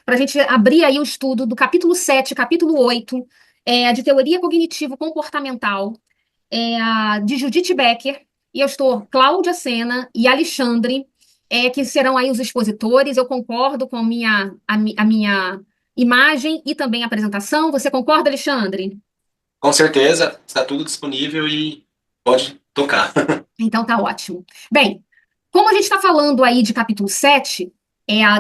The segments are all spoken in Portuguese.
para a gente abrir aí o estudo do capítulo 7, capítulo 8, de teoria cognitivo-comportamental, de Judith Becker, e eu estou Cláudia Sena e Alexandre, que serão aí os expositores. Eu concordo com a minha imagem e também a apresentação. Você concorda, Alexandre? Com certeza, está tudo disponível e pode tocar. Então tá ótimo. Bem, como a gente está falando aí de capítulo 7,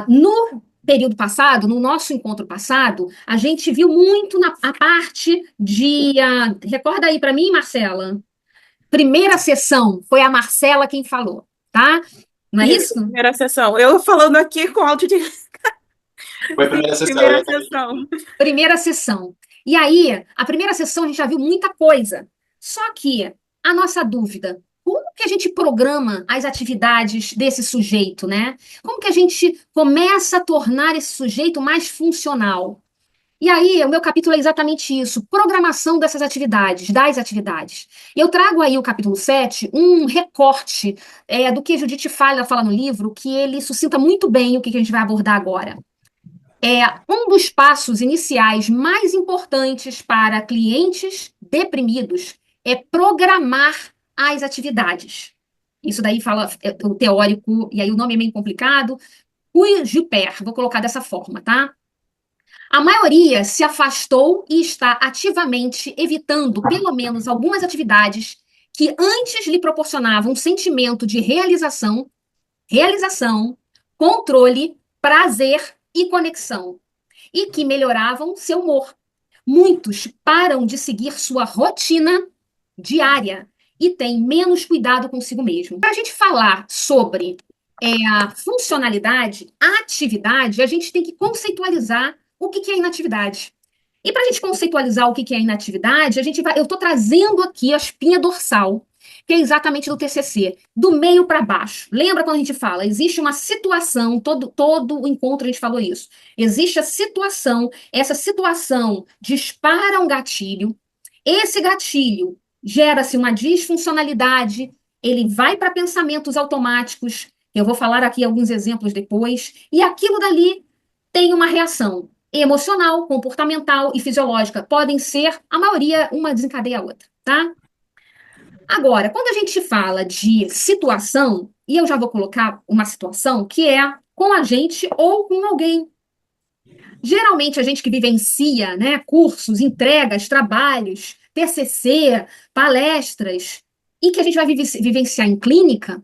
no período passado, no nosso encontro passado, a gente viu muito a parte de. Recorda aí para mim, Marcela? Primeira sessão, foi a Marcela quem falou, tá? Não é Isso, isso? primeira sessão. Eu falando aqui com áudio de Foi a primeira sessão, primeira exatamente. sessão. Primeira sessão. E aí, a primeira sessão a gente já viu muita coisa. Só que a nossa dúvida, como que a gente programa as atividades desse sujeito, né? Como que a gente começa a tornar esse sujeito mais funcional? E aí, o meu capítulo é exatamente isso, programação dessas atividades, das atividades. Eu trago aí o capítulo 7, um recorte do que Judith fala no livro, que ele suscita muito bem o que a gente vai abordar agora. Um dos passos iniciais mais importantes para clientes deprimidos é programar as atividades. Isso daí fala o teórico, e aí o nome é meio complicado, Guy Juper, vou colocar dessa forma, tá? A maioria se afastou e está ativamente evitando pelo menos algumas atividades que antes lhe proporcionavam um sentimento de realização, controle, prazer e conexão, e que melhoravam seu humor. Muitos param de seguir sua rotina diária e têm menos cuidado consigo mesmo. Para a gente falar sobre a funcionalidade, a atividade, a gente tem que conceitualizar o que é inatividade. E para a gente conceitualizar o que é inatividade, eu estou trazendo aqui a espinha dorsal, que é exatamente do TCC, do meio para baixo. Lembra quando a gente fala, existe uma situação, todo o encontro a gente falou isso. Existe a situação, essa situação dispara um gatilho, esse gatilho gera-se uma disfuncionalidade, ele vai para pensamentos automáticos, eu vou falar aqui alguns exemplos depois, e aquilo dali tem uma reação emocional, comportamental e fisiológica. Podem ser, a maioria, uma desencadeia a outra, tá? Agora, quando a gente fala de situação, e eu já vou colocar uma situação que é com a gente ou com alguém. Geralmente, a gente que vivencia, né, cursos, entregas, trabalhos, TCC, palestras, e que a gente vai vivenciar em clínica,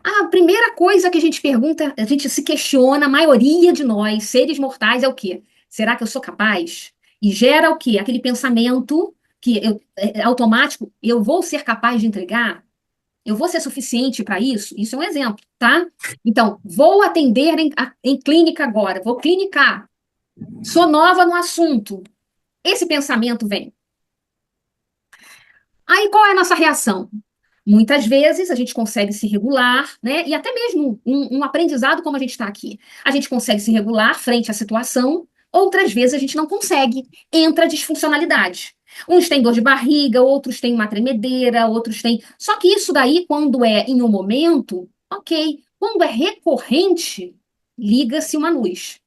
a primeira coisa que a gente pergunta, a gente se questiona, a maioria de nós, seres mortais, é o quê? Será que eu sou capaz? E gera o quê? Aquele pensamento automático, eu vou ser capaz de entregar? Eu vou ser suficiente para isso? Isso é um exemplo, tá? Então, vou atender em clínica agora, vou clinicar, sou nova no assunto. Esse pensamento vem. Aí qual é a nossa reação? Muitas vezes a gente consegue se regular, né? E até mesmo um aprendizado como a gente está aqui. A gente consegue se regular frente à situação, outras vezes a gente não consegue. Entra a disfuncionalidade. Uns têm dor de barriga, outros têm uma tremedeira, outros têm. Só que isso daí, quando é em um momento, ok. Quando é recorrente, liga-se uma luz.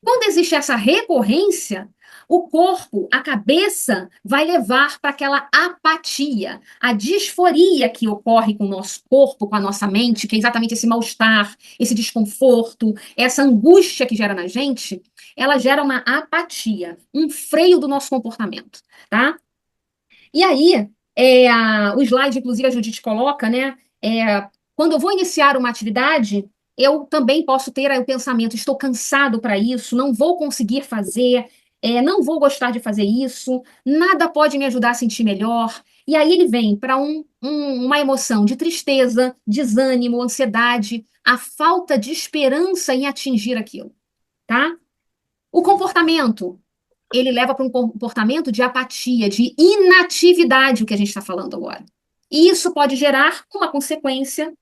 Quando existe essa recorrência, o corpo, a cabeça, vai levar para aquela apatia, a disforia que ocorre com o nosso corpo, com a nossa mente, que é exatamente esse mal-estar, esse desconforto, essa angústia que gera na gente, ela gera uma apatia, um freio do nosso comportamento, tá? E aí, o slide, inclusive, a Judite coloca, né? Quando eu vou iniciar uma atividade, eu também posso ter aí o pensamento: estou cansado para isso, não vou conseguir fazer, não vou gostar de fazer isso, nada pode me ajudar a sentir melhor. E aí ele vem para uma emoção de tristeza, desânimo, ansiedade, a falta de esperança em atingir aquilo, tá? O comportamento ele leva para um comportamento de apatia, de inatividade, o que a gente está falando agora. E isso pode gerar uma consequência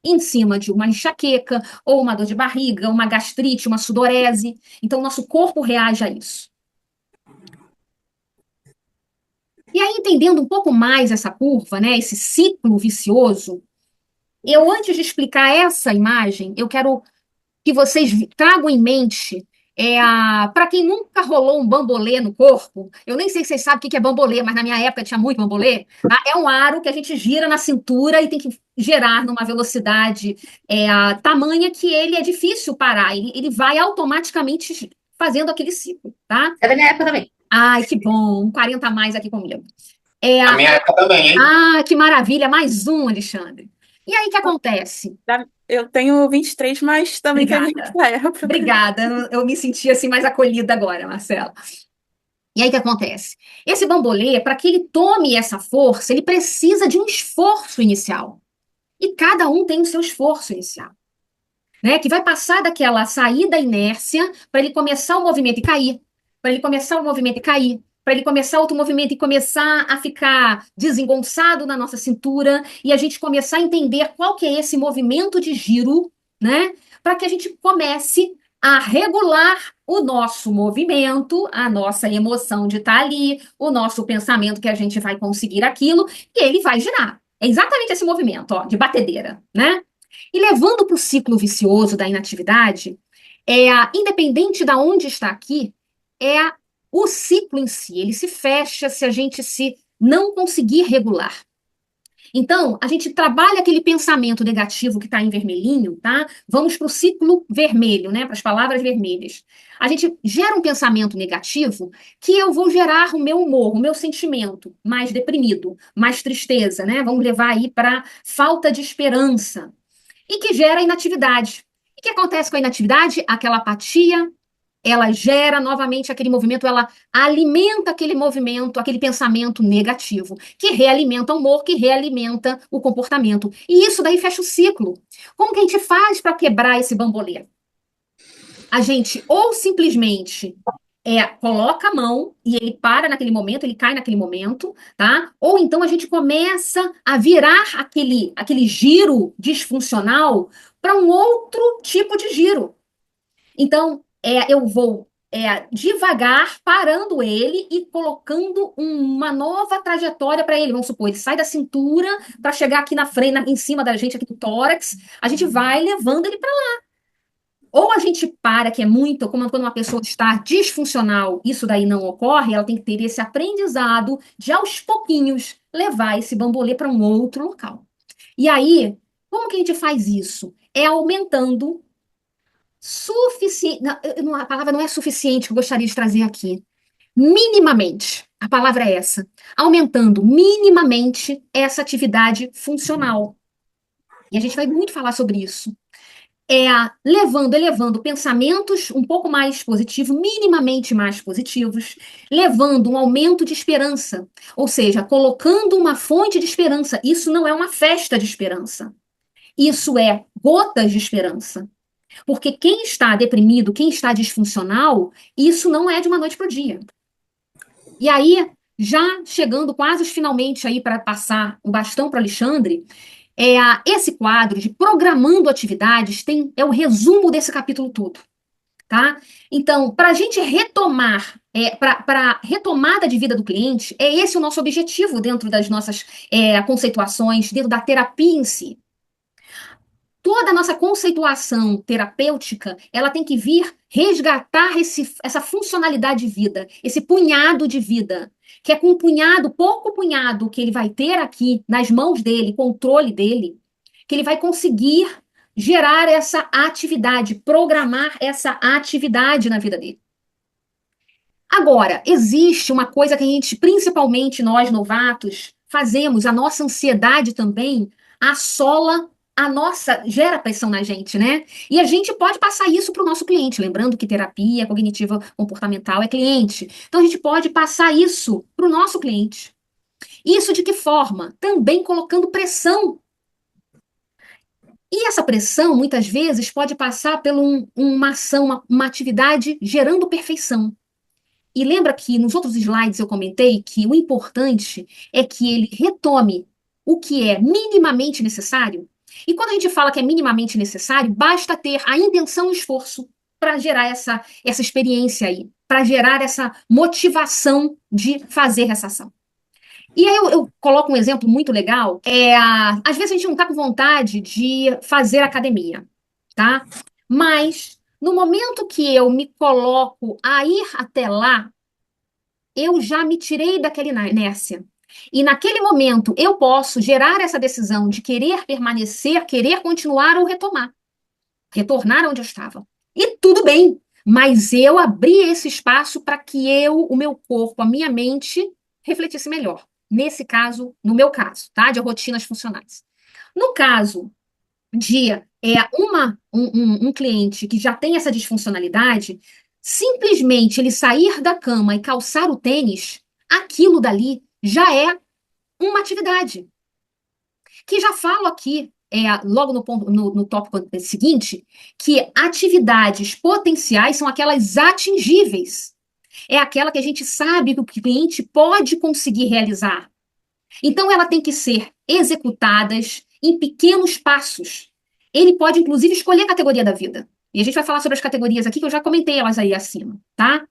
em cima de uma enxaqueca, ou uma dor de barriga, uma gastrite, uma sudorese. Então, nosso corpo reage a isso. E aí, entendendo um pouco mais essa curva, né, esse ciclo vicioso, antes de explicar essa imagem, eu quero que vocês tragam em mente Para quem nunca rolou um bambolê no corpo, eu nem sei se vocês sabem o que que é bambolê, mas na minha época tinha muito bambolê, tá? É um aro que a gente gira na cintura e tem que gerar numa velocidade tamanha que ele é difícil parar, ele vai automaticamente fazendo aquele ciclo, tá? É da minha época também. Ai, que bom, um 40 a mais aqui comigo. É, A minha época também, hein? que maravilha, mais um, Alexandre. E aí, o que acontece? Eu tenho 23, mas também peguei Obrigada. essa época. Obrigada, eu me senti assim mais acolhida agora, Marcela. E aí, o que acontece? Esse bambolê, para que ele tome essa força, ele precisa de um esforço inicial. E cada um tem o seu esforço inicial, né? Que vai passar daquela saída inércia para ele começar o movimento e cair, para ele começar o movimento e cair, para ele começar outro movimento e começar a ficar desengonçado na nossa cintura e a gente começar a entender qual que é esse movimento de giro, né? Para que a gente comece a regular o nosso movimento, a nossa emoção de estar ali, o nosso pensamento que a gente vai conseguir aquilo, e ele vai girar. É exatamente esse movimento, ó, de batedeira, né? E levando para o ciclo vicioso da inatividade, independente de onde está aqui, o ciclo em si, ele se fecha se a gente se não conseguir regular. Então, a gente trabalha aquele pensamento negativo que está em vermelhinho, tá? Vamos para o ciclo vermelho, né? Para as palavras vermelhas. A gente gera um pensamento negativo que eu vou gerar o meu humor, o meu sentimento mais deprimido, mais tristeza, né? Vamos levar aí para falta de esperança e que gera inatividade. E o que acontece com a inatividade? Aquela apatia, ela gera novamente aquele movimento, ela alimenta aquele movimento, aquele pensamento negativo, que realimenta o humor, que realimenta o comportamento. E isso daí fecha o ciclo. Como que a gente faz para quebrar esse bambolê? A gente ou simplesmente coloca a mão e ele para naquele momento, ele cai naquele momento, tá? Ou então a gente começa a virar aquele giro disfuncional para um outro tipo de giro. Então, eu vou devagar parando ele e colocando uma nova trajetória para ele. Vamos supor, ele sai da cintura para chegar aqui na frente, em cima da gente, aqui do tórax. A gente vai levando ele para. Ou a gente para, que é muito, como quando uma pessoa está disfuncional, isso daí não ocorre, ela tem que ter esse aprendizado de aos pouquinhos levar esse bambolê para um outro local. E aí, como que a gente faz isso? É aumentando suficiente. A palavra não é suficiente que eu gostaria de trazer aqui. Minimamente. A palavra é essa. Aumentando minimamente essa atividade funcional. E a gente vai muito falar sobre isso. Elevando pensamentos um pouco mais positivos, minimamente mais positivos, levando um aumento de esperança, ou seja, colocando uma fonte de esperança. Isso não é uma festa de esperança, isso é gotas de esperança. Porque quem está deprimido, quem está disfuncional, isso não é de uma noite para o dia. E aí, já chegando quase finalmente aí para passar o bastão para Alexandre, esse quadro de programando atividades é o resumo desse capítulo todo, tá? Então, para a gente retomar, para retomada de vida do cliente, é esse o nosso objetivo dentro das nossas conceituações, dentro da terapia em si. Toda a nossa conceituação terapêutica, ela tem que vir resgatar essa funcionalidade de vida, esse punhado de vida, que é com um punhado, pouco punhado que ele vai ter aqui nas mãos dele, controle dele, que ele vai conseguir gerar essa atividade, programar essa atividade na vida dele. Agora, existe uma coisa que a gente, principalmente nós novatos, fazemos, a nossa ansiedade também assola gera pressão na gente, né? E a gente pode passar isso para o nosso cliente, lembrando que terapia cognitiva comportamental é cliente. Então a gente pode passar isso para o nosso cliente. Isso de que forma? Também colocando pressão. E essa pressão, muitas vezes, pode passar por uma ação, uma atividade gerando perfeição. E lembra que nos outros slides eu comentei que o importante é que ele retome o que é minimamente necessário. E quando a gente fala que é minimamente necessário, basta ter a intenção e o esforço para gerar essa experiência aí, para gerar essa motivação de fazer essa ação. E aí eu coloco um exemplo muito legal. Às vezes a gente não está com vontade de fazer academia, tá? Mas No momento que eu me coloco a ir até lá, eu já me tirei daquela inércia. E naquele momento eu posso gerar essa decisão de querer permanecer, querer continuar ou retornar onde eu estava. E tudo bem, mas eu abri esse espaço para que o meu corpo, a minha mente refletisse melhor. Nesse caso, no meu caso, tá? De rotinas funcionais. No caso de um cliente que já tem essa disfuncionalidade, simplesmente ele sair da cama e calçar o tênis, aquilo dali já é uma atividade. Que já falo aqui, logo no tópico seguinte, que atividades potenciais são aquelas atingíveis. É aquela que a gente sabe que o cliente pode conseguir realizar. Então, ela tem que ser executadas em pequenos passos. Ele pode, inclusive, escolher a categoria da vida. E a gente vai falar sobre as categorias aqui, que eu já comentei elas aí acima, tá?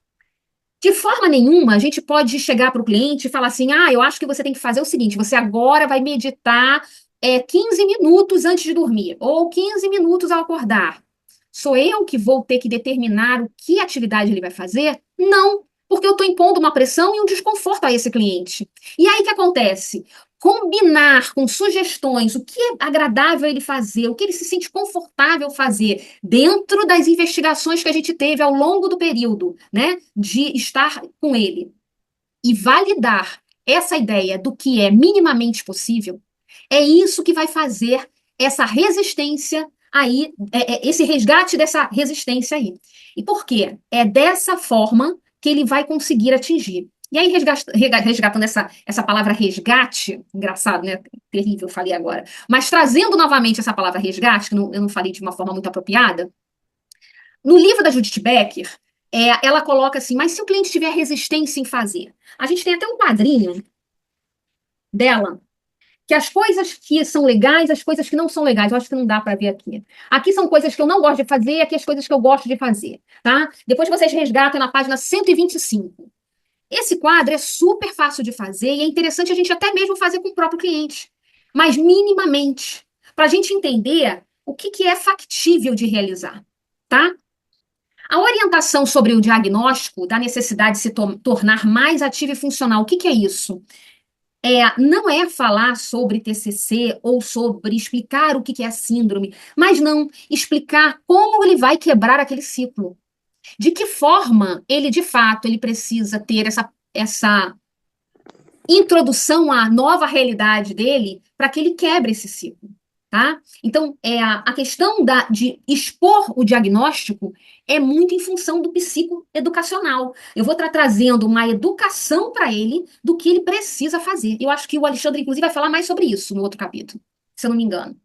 De forma nenhuma, a gente pode chegar para o cliente e falar assim: eu acho que você tem que fazer o seguinte, você agora vai meditar 15 minutos antes de dormir, ou 15 minutos ao acordar. Sou eu que vou ter que determinar o que atividade ele vai fazer? Não, porque eu estou impondo uma pressão e um desconforto a esse cliente. E aí o que acontece? Combinar com sugestões o que é agradável ele fazer, o que ele se sente confortável fazer, dentro das investigações que a gente teve ao longo do período, né, de estar com ele, e validar essa ideia do que é minimamente possível, é isso que vai fazer essa resistência aí, esse resgate dessa resistência aí. E por quê? É dessa forma que ele vai conseguir atingir. E aí, resgatando essa palavra resgate, engraçado, né? Terrível, falei agora. Mas trazendo novamente essa palavra resgate, que eu não falei de uma forma muito apropriada, no livro da Judith Becker, ela coloca assim: mas se o cliente tiver resistência em fazer? A gente tem até um quadrinho dela, que as coisas que são legais, as coisas que não são legais, eu acho que não dá para ver aqui. Aqui são coisas que eu não gosto de fazer, aqui as coisas que eu gosto de fazer, tá? Depois vocês resgatam na página 125. Esse quadro é super fácil de fazer e é interessante a gente até mesmo fazer com o próprio cliente, mas minimamente, para a gente entender o que é factível de realizar, tá? A orientação sobre o diagnóstico da necessidade de se tornar mais ativo e funcional, o que é isso? Não é falar sobre TCC ou sobre explicar o que é a síndrome, mas não explicar como ele vai quebrar aquele ciclo. De que forma ele, de fato, ele precisa ter essa introdução à nova realidade dele para que ele quebre esse ciclo, tá? Então, a questão de expor o diagnóstico é muito em função do psicoeducacional. Eu vou estar trazendo uma educação para ele do que ele precisa fazer. Eu acho que o Alexandre, inclusive, vai falar mais sobre isso no outro capítulo, se eu não me engano.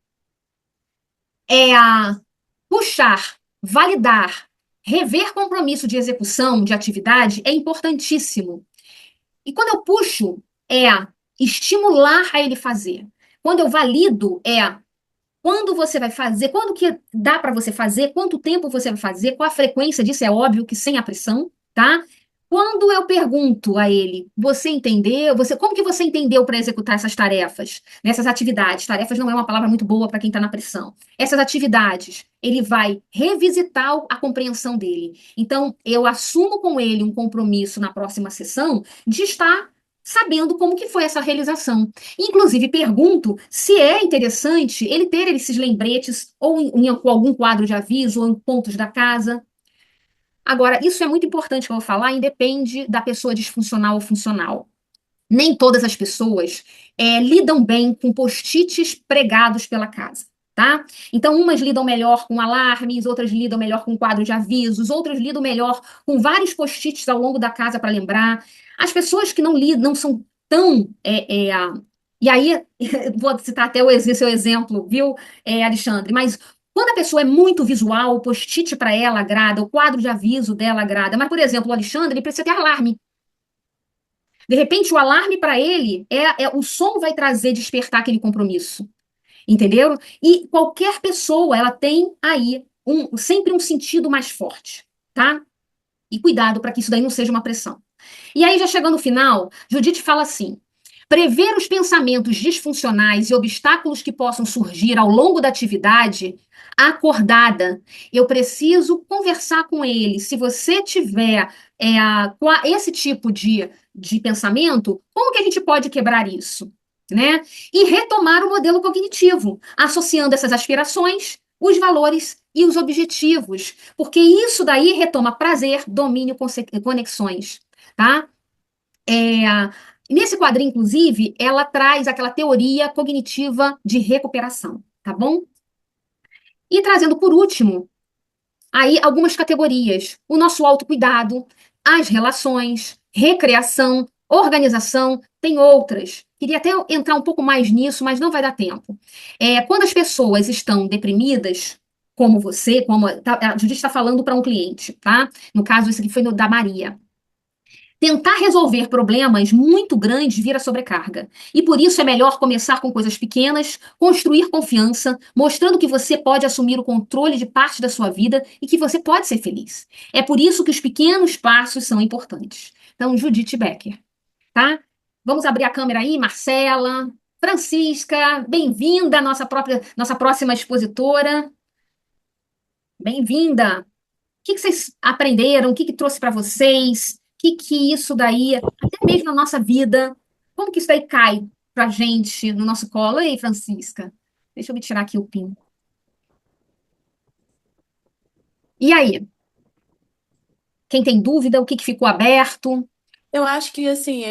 Puxar, validar, rever compromisso de execução de atividade é importantíssimo. E quando eu puxo, estimular a ele fazer. Quando eu valido, quando você vai fazer, quando que dá para você fazer, quanto tempo você vai fazer, qual a frequência disso, é óbvio que sem a pressão, tá? Quando eu pergunto a ele, você entendeu? Como que você entendeu para executar essas tarefas, nessas atividades? Tarefas não é uma palavra muito boa para quem está na pressão. Essas atividades, ele vai revisitar a compreensão dele. Então, eu assumo com ele um compromisso na próxima sessão de estar sabendo como que foi essa realização. Inclusive, pergunto se é interessante ele ter esses lembretes ou em algum quadro de aviso ou em pontos da casa. Agora, isso é muito importante que eu vou falar, independe da pessoa disfuncional ou funcional. Nem todas as pessoas lidam bem com post-its pregados pela casa, tá? Então, umas lidam melhor com alarmes, outras lidam melhor com quadro de avisos, outras lidam melhor com vários post-its ao longo da casa para lembrar. As pessoas que não lidam, não são tão. E aí, vou citar até seu exemplo, viu, Alexandre? Mas quando a pessoa é muito visual, o post-it para ela agrada, o quadro de aviso dela agrada. Mas, por exemplo, o Alexandre, ele precisa ter alarme. De repente, o alarme para ele o som vai trazer, despertar aquele compromisso. Entendeu? E qualquer pessoa, ela tem aí sempre um sentido mais forte, tá? E cuidado para que isso daí não seja uma pressão. E aí, já chegando no final, Judith fala assim: Prever os pensamentos disfuncionais e obstáculos que possam surgir ao longo da atividade acordada. Eu preciso conversar com ele. Se você tiver esse tipo de pensamento, como que a gente pode quebrar isso? Né? E retomar o modelo cognitivo, associando essas aspirações, os valores e os objetivos, porque isso daí retoma prazer, domínio, conexões, tá? Nesse quadrinho, inclusive, ela traz aquela teoria cognitiva de recuperação, tá bom? E trazendo por último, aí algumas categorias: o nosso autocuidado, as relações, recreação, organização, tem outras. Queria até entrar um pouco mais nisso, mas não vai dar tempo. Quando as pessoas estão deprimidas, como você, a Judith está falando para um cliente, tá? No caso, esse aqui foi da Maria. Tentar resolver problemas muito grandes vira sobrecarga. E por isso é melhor começar com coisas pequenas, construir confiança, mostrando que você pode assumir o controle de parte da sua vida e que você pode ser feliz. É por isso que os pequenos passos são importantes. Então, Judith Becker, tá? Vamos abrir a câmera aí, Marcela, Francisca, bem-vinda, nossa próxima expositora. Bem-vinda. Que vocês aprenderam? O que trouxe para vocês? Que isso daí, até mesmo na nossa vida, como que isso daí cai pra gente no nosso colo? Ei, Francisca, deixa eu me tirar aqui o pin. E aí? Quem tem dúvida, o que ficou aberto? Eu acho que, assim,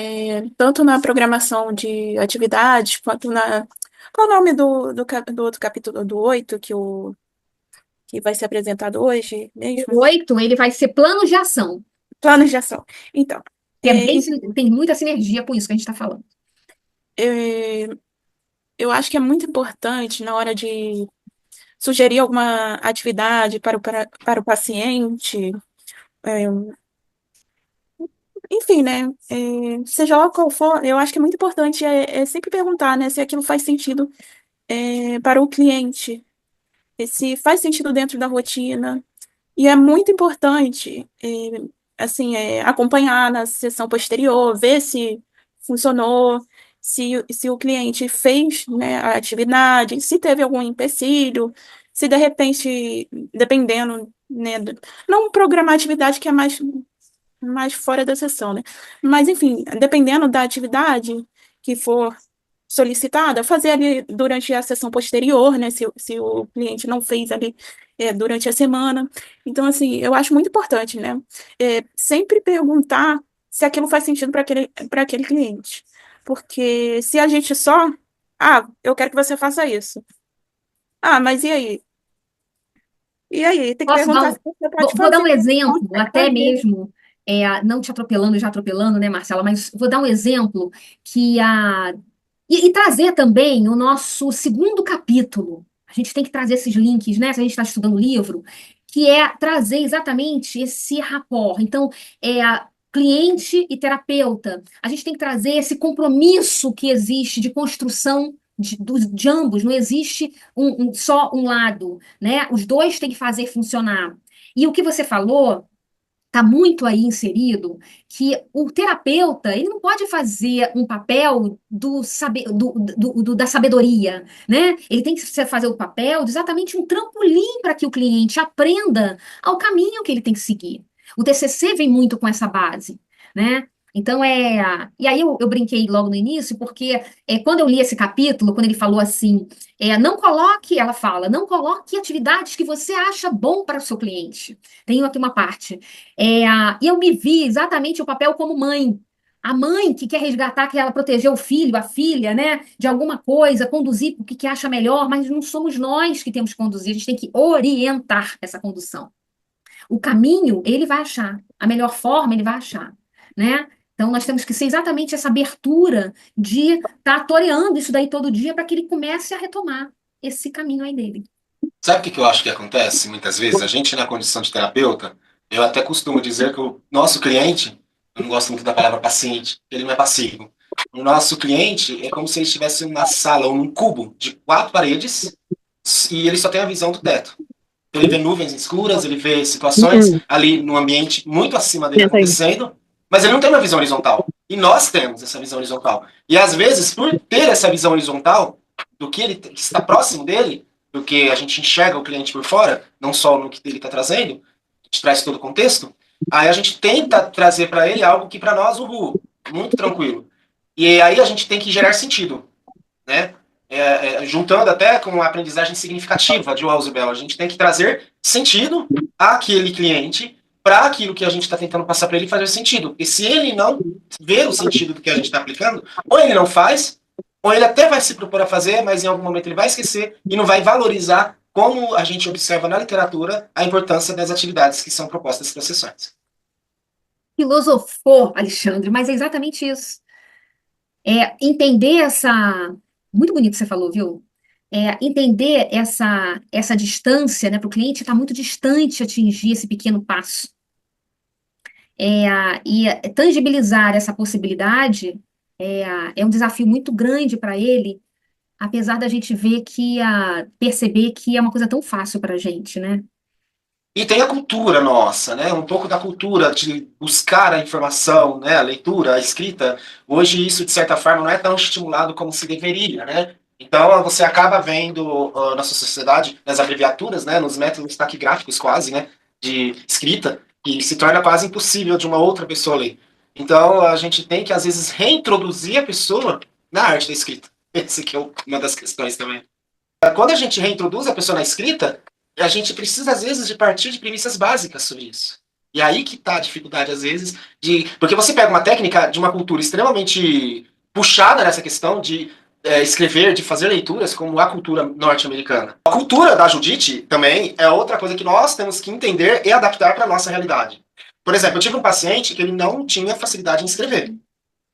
tanto na programação de atividades, quanto na... Qual é o nome do outro capítulo, do 8, que vai ser apresentado hoje mesmo? O 8, ele vai ser plano de ação, Planos de ação. Então, que é, tem muita sinergia com isso que a gente está falando. é, eu acho que é muito importante na hora de sugerir alguma atividade para o paciente, é, enfim, né? Seja lá qual for, eu acho que é muito importante sempre perguntar, né, se aquilo faz sentido para o cliente, e se faz sentido dentro da rotina. E é muito importante, assim, acompanhar na sessão posterior, ver se funcionou, se o cliente fez, né, a atividade, se teve algum empecilho, se de repente, dependendo, né, não programar a atividade que é mais fora da sessão, né? Mas, enfim, dependendo da atividade que for solicitada, fazer ali durante a sessão posterior, né? Se o cliente não fez ali durante a semana. Então, assim, eu acho muito importante, né? Sempre perguntar se aquilo faz sentido para aquele cliente. Porque se a gente só, eu quero que você faça isso. Mas e aí? E aí? Tem que Posso dar perguntar um, se você pode vou dar fazer, um se você exemplo, consegue até fazer. mesmo, não te atropelando, já atropelando, né, Marcela, mas vou dar um exemplo e trazer também o nosso segundo capítulo. A gente tem que trazer esses links, né? Se a gente está estudando o livro, que é trazer exatamente esse rapport. Então, cliente e terapeuta. A gente tem que trazer esse compromisso que existe de construção de ambos. Não existe só um lado, né? Os dois têm que fazer funcionar. E o que você falou está muito aí inserido que o terapeuta ele não pode fazer um papel da sabedoria, né? Ele tem que fazer o papel de exatamente um trampolim para que o cliente aprenda ao caminho que ele tem que seguir. O TCC vem muito com essa base, né? Então e aí eu brinquei logo no início porque quando eu li esse capítulo, quando ele falou assim, não coloque, ela fala, não coloque atividades que você acha bom para o seu cliente. Tem aqui uma parte. E eu me vi exatamente o papel como mãe. A mãe que quer resgatar, que ela proteger o filho, a filha, né, de alguma coisa, conduzir o que acha melhor, mas não somos nós que temos que conduzir, a gente tem que orientar essa condução. O caminho, ele vai achar, a melhor forma, ele vai achar, né? Então, nós temos que ser exatamente essa abertura de estar toreando isso daí todo dia para que ele comece a retomar esse caminho aí dele. Sabe o que eu acho que acontece muitas vezes? A gente, na condição de terapeuta, eu até costumo dizer que o nosso cliente, eu não gosto muito da palavra paciente, ele não é passivo. O nosso cliente é como se ele estivesse numa sala ou num cubo de 4 paredes e ele só tem a visão do teto. Ele vê nuvens escuras, ele vê situações ali no ambiente muito acima dele acontecendo, mas ele não tem uma visão horizontal. E nós temos essa visão horizontal. E às vezes, por ter essa visão horizontal, do que ele que está próximo dele, do que a gente enxerga o cliente por fora, não só no que ele está trazendo, a gente traz todo o contexto, aí a gente tenta trazer para ele algo que para nós, muito tranquilo. E aí a gente tem que gerar sentido, né? Juntando até com a aprendizagem significativa de Ausubel, a gente tem que trazer sentido àquele cliente para aquilo que a gente está tentando passar para ele fazer sentido. E se ele não ver o sentido do que a gente está aplicando, ou ele não faz, ou ele até vai se propor a fazer, mas em algum momento ele vai esquecer e não vai valorizar, como a gente observa na literatura, a importância das atividades que são propostas para as sessões. Filosofou, Alexandre, mas é exatamente isso. Entender essa. Muito bonito que você falou, viu? Entender essa distância, né, para o cliente está muito distante atingir esse pequeno passo. E tangibilizar essa possibilidade é um desafio muito grande para ele, apesar da gente ver perceber que é uma coisa tão fácil para a gente, né? E tem a cultura nossa, né? Um pouco da cultura de buscar a informação, né? A leitura, a escrita. Hoje isso, de certa forma, não é tão estimulado como se deveria, né? Então, você acaba vendo na nossa sociedade, nas abreviaturas, né? Nos métodos taquigráficos quase, né? De escrita, que se torna quase impossível de uma outra pessoa ler. Então, a gente tem que, às vezes, reintroduzir a pessoa na arte da escrita. Essa que é uma das questões também. Quando a gente reintroduz a pessoa na escrita, a gente precisa, às vezes, de partir de premissas básicas sobre isso. E aí que está a dificuldade, às vezes, porque você pega uma técnica de uma cultura extremamente puxada nessa questão de escrever, de fazer leituras, como a cultura norte-americana. A cultura da Judite também é outra coisa que nós temos que entender e adaptar para a nossa realidade. Por exemplo, eu tive um paciente que ele não tinha facilidade em escrever.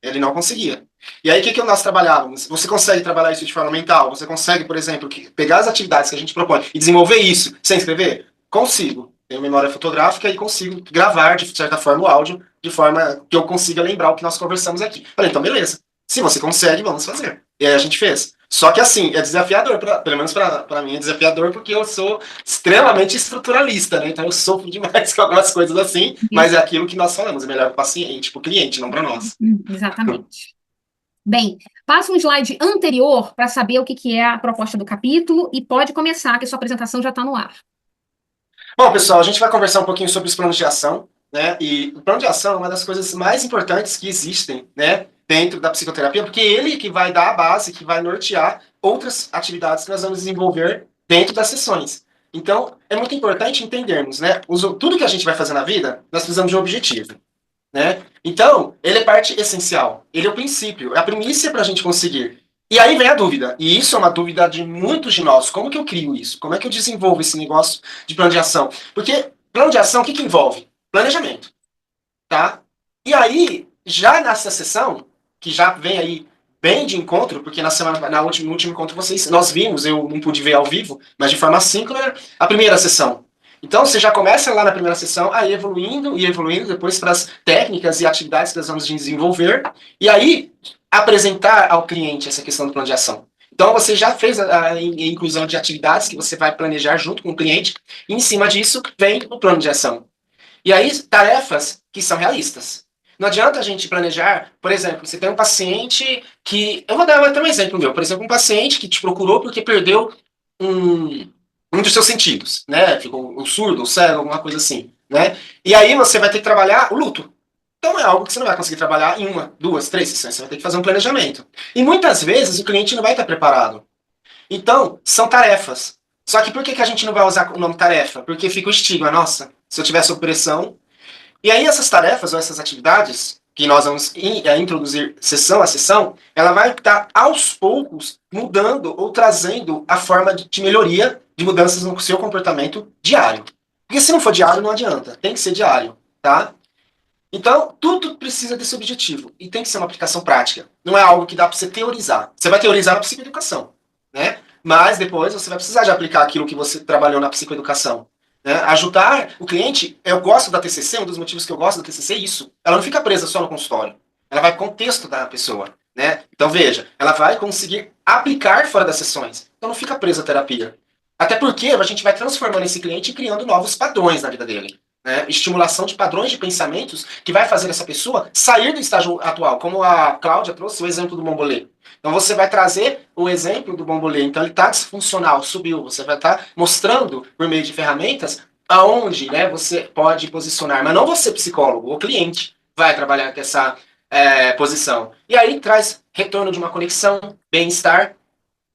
Ele não conseguia. E aí, o que nós trabalhávamos? Você consegue trabalhar isso de forma mental? Você consegue, por exemplo, pegar as atividades que a gente propõe e desenvolver isso sem escrever? Consigo. Tenho memória fotográfica e consigo gravar, de certa forma, o áudio, de forma que eu consiga lembrar o que nós conversamos aqui. Falei, então, beleza. Se você consegue, vamos fazer. E aí a gente fez. Só que, assim, é desafiador, pelo menos para mim é desafiador, porque eu sou extremamente estruturalista, né? Então eu sofro demais com algumas coisas assim, mas é aquilo que nós falamos, é melhor para o paciente, para o cliente, não para nós. Exatamente. Bem, passa um slide anterior para saber o que é a proposta do capítulo e pode começar, que a sua apresentação já está no ar. Bom, pessoal, a gente vai conversar um pouquinho sobre os planos de ação, né? E o plano de ação é uma das coisas mais importantes que existem, né? Dentro da psicoterapia, porque ele que vai dar a base, que vai nortear outras atividades que nós vamos desenvolver dentro das sessões. Então, é muito importante entendermos, né? Tudo que a gente vai fazer na vida, nós precisamos de um objetivo, né? Então, ele é parte essencial, ele é o princípio, é a primícia para a gente conseguir. E aí vem a dúvida, e isso é uma dúvida de muitos de nós. Como que eu crio isso? Como é que eu desenvolvo esse negócio de plano de ação? Porque plano de ação, o que envolve? Planejamento, tá? E aí, já nessa sessão, que já vem aí bem de encontro, porque no último encontro nós vimos, eu não pude ver ao vivo, mas de forma síncrona, a primeira sessão. Então, você já começa lá na primeira sessão a ir evoluindo e evoluindo depois para as técnicas e atividades que nós vamos desenvolver. E aí, apresentar ao cliente essa questão do plano de ação. Então, você já fez a inclusão de atividades que você vai planejar junto com o cliente, e em cima disso vem o plano de ação. E aí, tarefas que são realistas. Não adianta a gente planejar, por exemplo, você tem um paciente que... Eu vou dar até um exemplo meu. Por exemplo, um paciente que te procurou porque perdeu um dos seus sentidos, né? Ficou o surdo, o cego, alguma coisa assim, né? E aí você vai ter que trabalhar o luto. Então é algo que você não vai conseguir trabalhar em 1, 2, 3 sessões. Você vai ter que fazer um planejamento. E muitas vezes o cliente não vai estar preparado. Então, são tarefas. Só que por que a gente não vai usar o nome tarefa? Porque fica o estigma, nossa, se eu tivesse opressão. E aí essas tarefas ou essas atividades que nós vamos introduzir sessão a sessão, ela vai estar aos poucos mudando ou trazendo a forma de melhoria, de mudanças no seu comportamento diário. Porque se não for diário, não adianta. Tem que ser diário, tá? Então, tudo precisa desse objetivo. E tem que ser uma aplicação prática. Não é algo que dá para você teorizar. Você vai teorizar na psicoeducação, né? Mas depois você vai precisar de aplicar aquilo que você trabalhou na psicoeducação. Né? Ajudar o cliente, eu gosto da TCC, um dos motivos que eu gosto da TCC é isso. Ela não fica presa só no consultório. Ela vai com o contexto da pessoa. Né? Então, veja, ela vai conseguir aplicar fora das sessões. Então, não fica presa à terapia. Até porque a gente vai transformando esse cliente e criando novos padrões na vida dele. né? Estimulação de padrões de pensamentos que vai fazer essa pessoa sair do estágio atual, como a Cláudia trouxe o exemplo do bombolê. Então você vai trazer o exemplo do bombolê, então ele está disfuncional, subiu, você vai estar mostrando por meio de ferramentas aonde, né, você pode posicionar, mas não você psicólogo, o cliente vai trabalhar com essa posição. E aí traz retorno de uma conexão, bem-estar,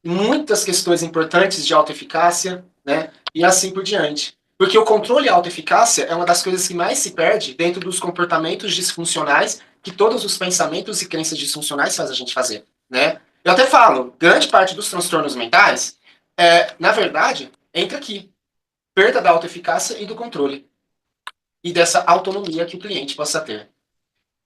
muitas questões importantes de autoeficácia, né, e assim por diante. Porque o controle e a autoeficácia é uma das coisas que mais se perde dentro dos comportamentos disfuncionais que todos os pensamentos e crenças disfuncionais fazem a gente fazer, né? Eu até falo, grande parte dos transtornos mentais, na verdade, entra aqui. Perda da autoeficácia e do controle. E dessa autonomia que o cliente possa ter.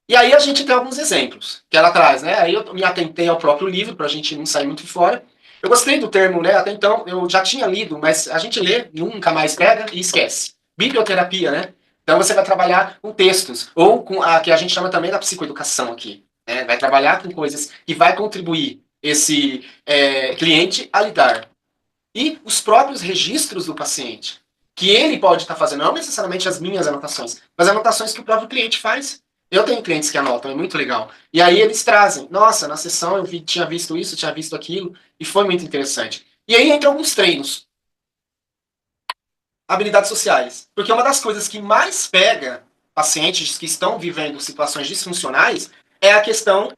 E aí a gente tem alguns exemplos que ela traz, né? Aí eu me atentei ao próprio livro, para a gente não sair muito fora. Eu gostei do termo, né? Até então eu já tinha lido, mas a gente lê, nunca mais pega e esquece. Biblioterapia, né? Então você vai trabalhar com textos, ou com a que a gente chama também da psicoeducação aqui. Né? Vai trabalhar com coisas que vai contribuir esse cliente a lidar. E os próprios registros do paciente, que ele pode estar fazendo, não necessariamente as minhas anotações, mas anotações que o próprio cliente faz. Eu tenho clientes que anotam, é muito legal. E aí eles trazem, nossa, na sessão eu tinha visto isso, tinha visto aquilo, e foi muito interessante. E aí entra alguns treinos. Habilidades sociais. Porque uma das coisas que mais pega pacientes que estão vivendo situações disfuncionais é a questão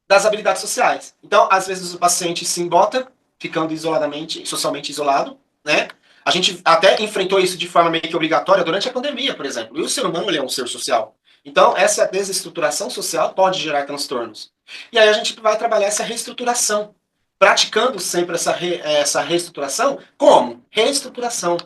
das habilidades sociais. Então, às vezes o paciente se embota, ficando isoladamente, socialmente isolado, né? A gente até enfrentou isso de forma meio que obrigatória durante a pandemia, por exemplo. E o ser humano, ele é um ser social. Então, essa desestruturação social pode gerar transtornos. E aí a gente vai trabalhar essa reestruturação, praticando sempre essa reestruturação. Como? Reestruturação.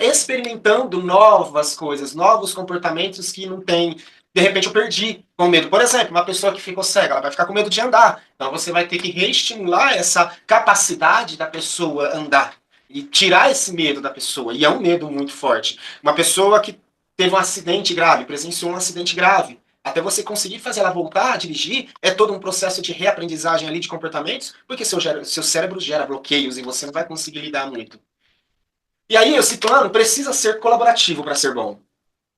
Experimentando novas coisas, novos comportamentos que não tem. De repente eu perdi com medo. Por exemplo, uma pessoa que ficou cega, ela vai ficar com medo de andar. Então você vai ter que reestimular essa capacidade da pessoa andar. E tirar esse medo da pessoa. E é um medo muito forte. Uma pessoa que teve um acidente grave, presenciou um acidente grave. Até você conseguir fazer ela voltar a dirigir, é todo um processo de reaprendizagem ali de comportamentos, porque seu cérebro gera bloqueios e você não vai conseguir lidar muito. E aí, esse plano precisa ser colaborativo para ser bom.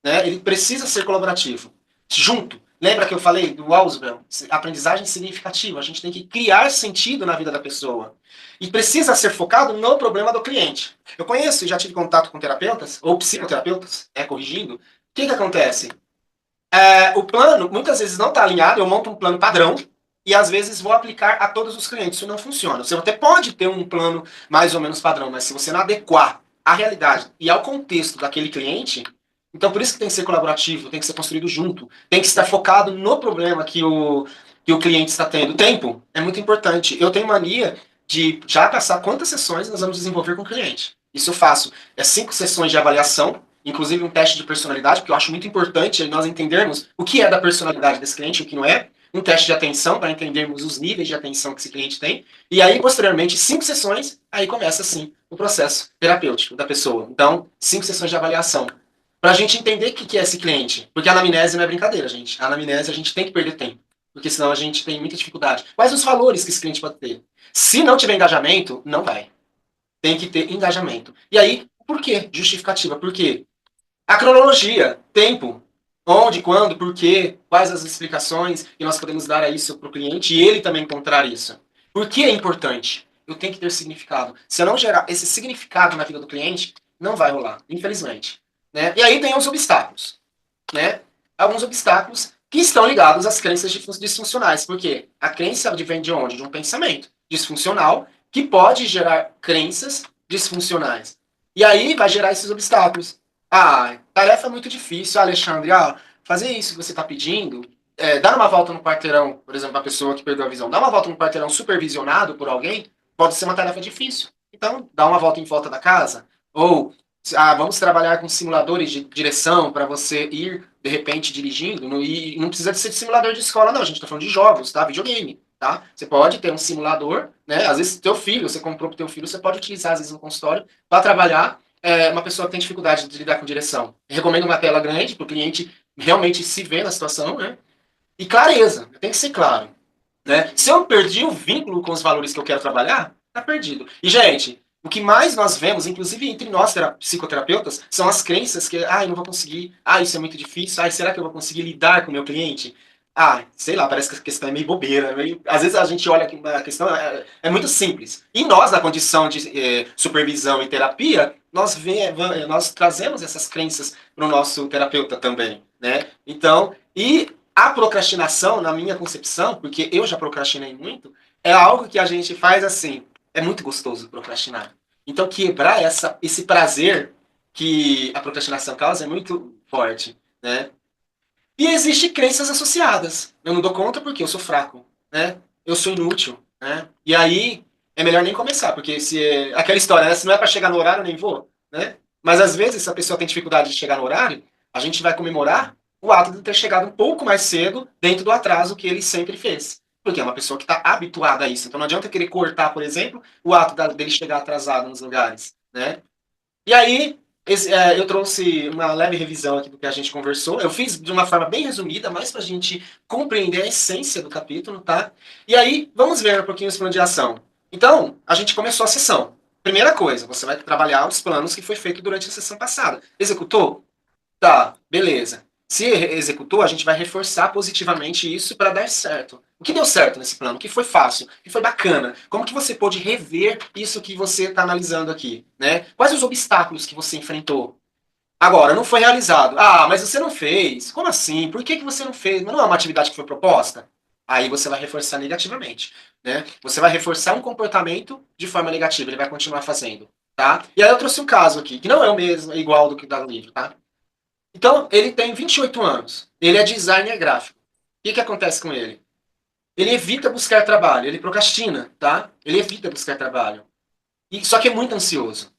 Né? Ele precisa ser colaborativo. Junto. Lembra que eu falei do Ausubel? Aprendizagem significativa. A gente tem que criar sentido na vida da pessoa. E precisa ser focado no problema do cliente. Eu conheço e já tive contato com terapeutas, ou psicoterapeutas, corrigindo. O que acontece? O plano, muitas vezes, não está alinhado. Eu monto um plano padrão e, às vezes, vou aplicar a todos os clientes. Isso não funciona. Você até pode ter um plano mais ou menos padrão, mas se você não adequar à realidade e ao contexto daquele cliente, então por isso que tem que ser colaborativo, tem que ser construído junto, tem que estar focado no problema que o cliente está tendo. O tempo é muito importante. Eu tenho mania de já passar quantas sessões nós vamos desenvolver com o cliente. Isso eu faço. 5 sessões de avaliação, inclusive um teste de personalidade, porque eu acho muito importante nós entendermos o que é da personalidade desse cliente e o que não é. Um teste de atenção, para entendermos os níveis de atenção que esse cliente tem. E aí, posteriormente, 5 sessões, aí começa, sim, o processo terapêutico da pessoa. Então, 5 sessões de avaliação. Para a gente entender o que é esse cliente. Porque a anamnese não é brincadeira, gente. A anamnese a gente tem que perder tempo. Porque senão a gente tem muita dificuldade. Quais os valores que esse cliente pode ter? Se não tiver engajamento, não vai. Tem que ter engajamento. E aí, por quê? Justificativa. Por quê? A cronologia, tempo. Onde, quando, por quê, quais as explicações que nós podemos dar a isso para o cliente e ele também encontrar isso. Por que é importante? Eu tenho que ter significado. Se eu não gerar esse significado na vida do cliente, não vai rolar, infelizmente. Né? E aí tem os obstáculos. Né? Alguns obstáculos que estão ligados às crenças disfuncionais. Porque a crença vem de onde? De um pensamento disfuncional que pode gerar crenças disfuncionais. E aí vai gerar esses obstáculos. Tarefa muito difícil, Alexandre. Fazer isso que você está pedindo, dar uma volta no quarteirão, por exemplo, a pessoa que perdeu a visão, dar uma volta no quarteirão supervisionado por alguém, pode ser uma tarefa difícil. Então, dá uma volta em volta da casa. Ou, vamos trabalhar com simuladores de direção para você ir, de repente, dirigindo. E não precisa de ser de simulador de escola, não. A gente está falando de jogos, tá? Videogame. Tá? Você pode ter um simulador, né? Às vezes, teu filho, você comprou para teu filho, você pode utilizar, às vezes, no consultório, para trabalhar uma pessoa que tem dificuldade de lidar com direção. Eu recomendo uma tela grande para o cliente realmente se ver na situação, né? E clareza, tem que ser claro. Né? Se eu perdi o vínculo com os valores que eu quero trabalhar, tá perdido. E, gente, O que mais nós vemos, inclusive entre nós psicoterapeutas, são as crenças que, eu não vou conseguir, isso é muito difícil, será que eu vou conseguir lidar com o meu cliente? Sei lá, parece que a questão é meio bobeira. Às vezes a gente olha que a questão é muito simples. E nós, na condição de supervisão e terapia, nós trazemos essas crenças para o nosso terapeuta também, né? Então, e a procrastinação, na minha concepção, porque eu já procrastinei muito, é algo que a gente faz assim. É muito gostoso procrastinar. Então, quebrar esse prazer que a procrastinação causa é muito forte, né? E existem crenças associadas. Eu não dou conta porque eu sou fraco, né? Eu sou inútil, né? E aí é melhor nem começar, porque aquela história, né? Se não é para chegar no horário, eu nem vou, né? Mas às vezes, se a pessoa tem dificuldade de chegar no horário, a gente vai comemorar o ato de ter chegado um pouco mais cedo dentro do atraso que ele sempre fez. Porque é uma pessoa que está habituada a isso. Então não adianta querer cortar, por exemplo, o ato dele chegar atrasado nos lugares, né? E aí, eu trouxe uma leve revisão aqui do que a gente conversou. Eu fiz de uma forma bem resumida, mais para a gente compreender a essência do capítulo, tá? E aí, vamos ver um pouquinho os planos de ação. Então, a gente começou a sessão. Primeira coisa, você vai trabalhar os planos que foi feito durante a sessão passada. Executou? Tá, beleza. Se executou, a gente vai reforçar positivamente isso para dar certo. O que deu certo nesse plano? O que foi fácil? O que foi bacana? Como que você pôde rever isso que você está analisando aqui? Né? Quais os obstáculos que você enfrentou? Agora, não foi realizado. Mas você não fez. Como assim? Por que você não fez? Mas não é uma atividade que foi proposta? Aí você vai reforçar negativamente. Né? Você vai reforçar um comportamento de forma negativa. Ele vai continuar fazendo. Tá? E aí eu trouxe um caso aqui, que não é o mesmo, é igual do que dá no livro. Tá? Então, ele tem 28 anos. Ele é designer gráfico. O que acontece com ele? Ele evita buscar trabalho. Ele procrastina, tá? Ele evita buscar trabalho. Só que é muito ansioso.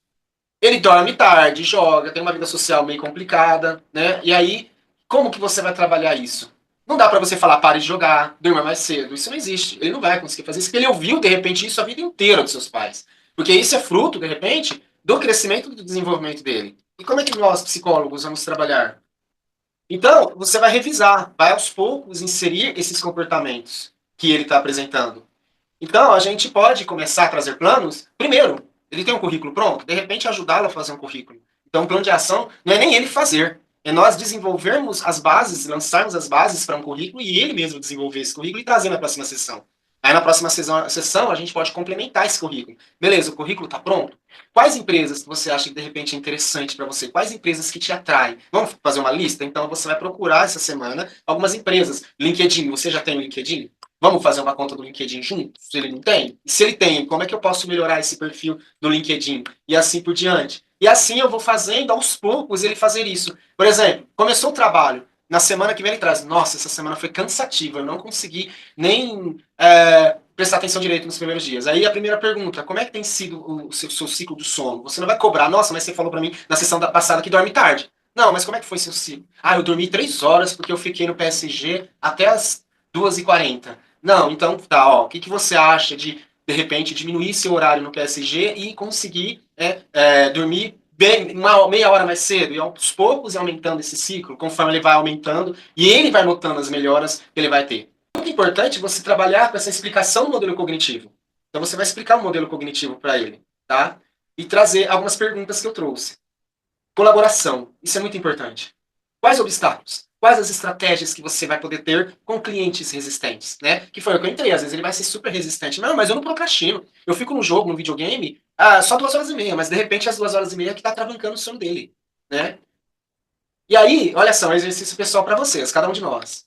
Ele dorme tarde, joga, tem uma vida social meio complicada, né? E aí, como que você vai trabalhar isso? Não dá pra você falar, pare de jogar, durma mais cedo. Isso não existe. Ele não vai conseguir fazer isso, porque ele ouviu, de repente, isso a vida inteira dos seus pais. Porque isso é fruto, de repente, do crescimento e do desenvolvimento dele. E como é que nós, psicólogos, vamos trabalhar? Então, você vai revisar, vai aos poucos inserir esses comportamentos que ele está apresentando. Então, a gente pode começar a trazer planos. Primeiro, ele tem um currículo pronto, de repente ajudá-lo a fazer um currículo. Então, um plano de ação não é nem ele fazer, é nós desenvolvermos as bases, lançarmos as bases para um currículo e ele mesmo desenvolver esse currículo e trazer na próxima sessão. Aí, na próxima sessão, a gente pode complementar esse currículo. Beleza, o currículo está pronto? Quais empresas que você acha que de repente é interessante para você? Quais empresas que te atraem? Vamos fazer uma lista? Então, você vai procurar essa semana algumas empresas. LinkedIn, você já tem o LinkedIn? Vamos fazer uma conta do LinkedIn junto? Se ele não tem? Se ele tem, como é que eu posso melhorar esse perfil do LinkedIn? E assim por diante. E assim eu vou fazendo aos poucos ele fazer isso. Por exemplo, começou o trabalho. Na semana que vem ele traz, nossa, essa semana foi cansativa, eu não consegui nem prestar atenção direito nos primeiros dias. Aí a primeira pergunta, como é que tem sido o seu ciclo do sono? Você não vai cobrar, nossa, mas você falou pra mim na sessão passada que dorme tarde. Não, mas como é que foi seu ciclo? Eu dormi 3 horas porque eu fiquei no PSG até as 2h40. Não, então tá, ó, o que você acha de repente, diminuir seu horário no PSG e conseguir dormir bem, meia hora mais cedo, e aos poucos ir aumentando esse ciclo, conforme ele vai aumentando, e ele vai notando as melhoras que ele vai ter. É muito importante você trabalhar com essa explicação do modelo cognitivo. Então você vai explicar o modelo cognitivo para ele, tá? E trazer algumas perguntas que eu trouxe. Colaboração, isso é muito importante. Quais obstáculos? Quais as estratégias que você vai poder ter com clientes resistentes, né? Que foi o que eu entrei. Às vezes ele vai ser super resistente. Não, mas eu não procrastino. Eu fico no jogo, no videogame, só 2h30, mas de repente as 2h30 que tá travancando o sono dele, né? E aí, olha só, um exercício pessoal para vocês, cada um de nós.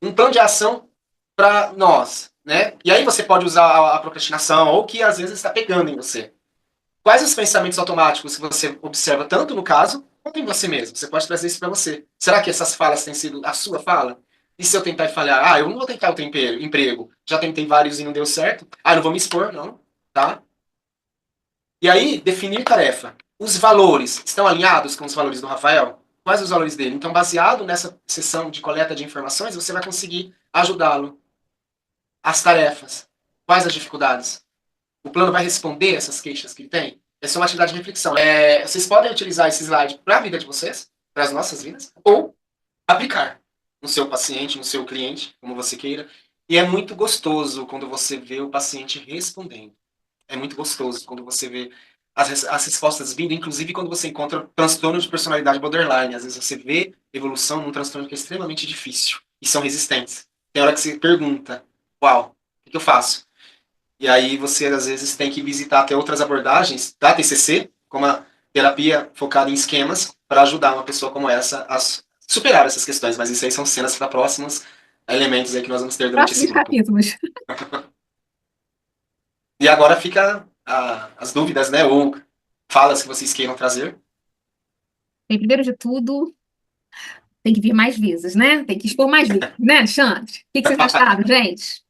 Um plano de ação para nós, né? E aí você pode usar a procrastinação ou que às vezes está pegando em você. Quais os pensamentos automáticos que você observa tanto no caso quanto em você mesmo? Você pode trazer isso para você. Será que essas falas têm sido a sua fala? E se eu tentar falhar? Eu não vou tentar outro emprego. Já tentei vários e não deu certo. Não vou me expor, não. Tá? E aí, definir tarefa. Os valores estão alinhados com os valores do Rafael? Quais os valores dele? Então, baseado nessa sessão de coleta de informações, você vai conseguir ajudá-lo. As tarefas. Quais as dificuldades? O plano vai responder essas queixas que ele tem? Essa é uma atividade de reflexão. Vocês podem utilizar esse slide para a vida de vocês, para as nossas vidas, ou aplicar no seu paciente, no seu cliente, como você queira. E é muito gostoso quando você vê o paciente respondendo. É muito gostoso quando você vê as respostas vindo, inclusive quando você encontra transtorno de personalidade borderline. Às vezes você vê evolução num transtorno que é extremamente difícil e são resistentes. Tem hora que você pergunta, uau, o que eu faço? E aí você, às vezes, tem que visitar até outras abordagens da TCC, como a terapia focada em esquemas, para ajudar uma pessoa como essa a superar essas questões. Mas isso aí são cenas para próximos elementos aí que nós vamos ter durante esse Próximos grupo. capítulos. E agora fica as dúvidas, né? Ou falas que vocês queiram trazer. Bem, primeiro de tudo, tem que vir mais vezes, né? Tem que expor mais vezes, né, Alexandre? O que vocês acharam, gente?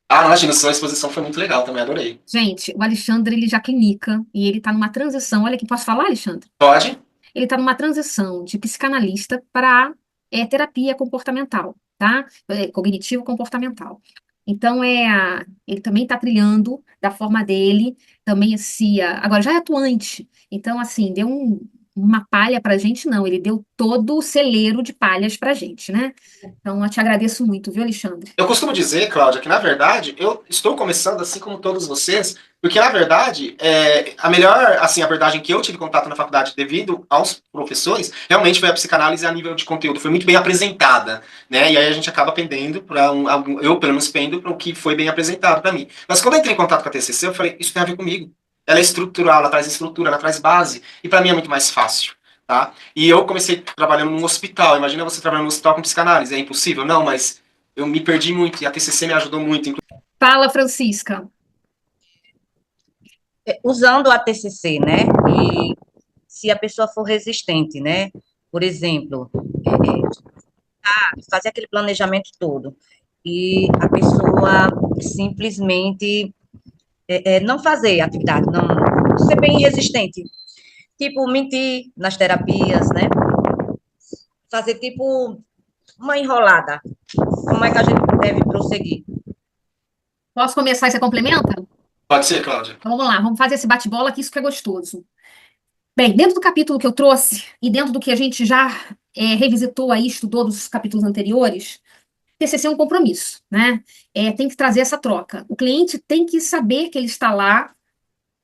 Ah, imagina, sua exposição foi muito legal também, adorei. Gente, o Alexandre, ele já clinica e ele tá numa transição. Olha aqui, posso falar, Alexandre? Pode? Ele está numa transição de psicanalista para terapia comportamental, tá? Cognitivo-comportamental. Então, ele também está trilhando da forma dele, também agora já é atuante. Então, assim, deu uma palha para a gente, não, ele deu todo o celeiro de palhas para a gente, né? Então, eu te agradeço muito, viu, Alexandre? Eu costumo dizer, Cláudia, que na verdade eu estou começando assim como todos vocês, porque na verdade a melhor assim abordagem que eu tive contato na faculdade devido aos professores realmente foi a psicanálise a nível de conteúdo, foi muito bem apresentada, né? E aí a gente acaba pendendo para eu pelo menos pendo para o que foi bem apresentado para mim. Mas quando eu entrei em contato com a TCC, eu falei, isso tem a ver comigo. Ela é estrutural, ela traz estrutura, ela traz base, e para mim é muito mais fácil. Tá? E eu comecei trabalhando num hospital. Imagina você trabalhando num hospital com psicanálise. É impossível? Não, mas eu me perdi muito e a TCC me ajudou muito. Fala, Francisca. Usando a TCC, né? E se a pessoa for resistente, né? Por exemplo, fazer aquele planejamento todo e a pessoa simplesmente não fazer atividade, não ser bem resistente. Tipo, mentir nas terapias, né? Fazer tipo uma enrolada. Como é que a gente deve prosseguir? Posso começar e você complementa? Pode ser, Cláudia. Então vamos lá, vamos fazer esse bate-bola que isso que é gostoso. Bem, dentro do capítulo que eu trouxe e dentro do que a gente já revisitou aí, estudou dos capítulos anteriores, TCC é um compromisso, né? Tem que trazer essa troca. O cliente tem que saber que ele está lá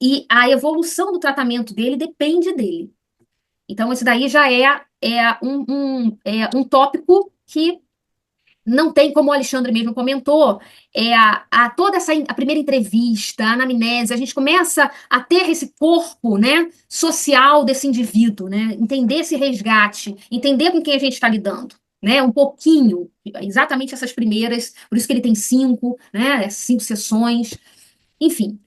e a evolução do tratamento dele depende dele. Então, esse daí já é um tópico que não tem, como o Alexandre mesmo comentou, toda a primeira entrevista, a anamnese, a gente começa a ter esse corpo, né, social desse indivíduo, né, entender esse resgate, entender com quem a gente está lidando, né, um pouquinho, exatamente essas primeiras, por isso que ele tem 5, né, 5 sessões, enfim.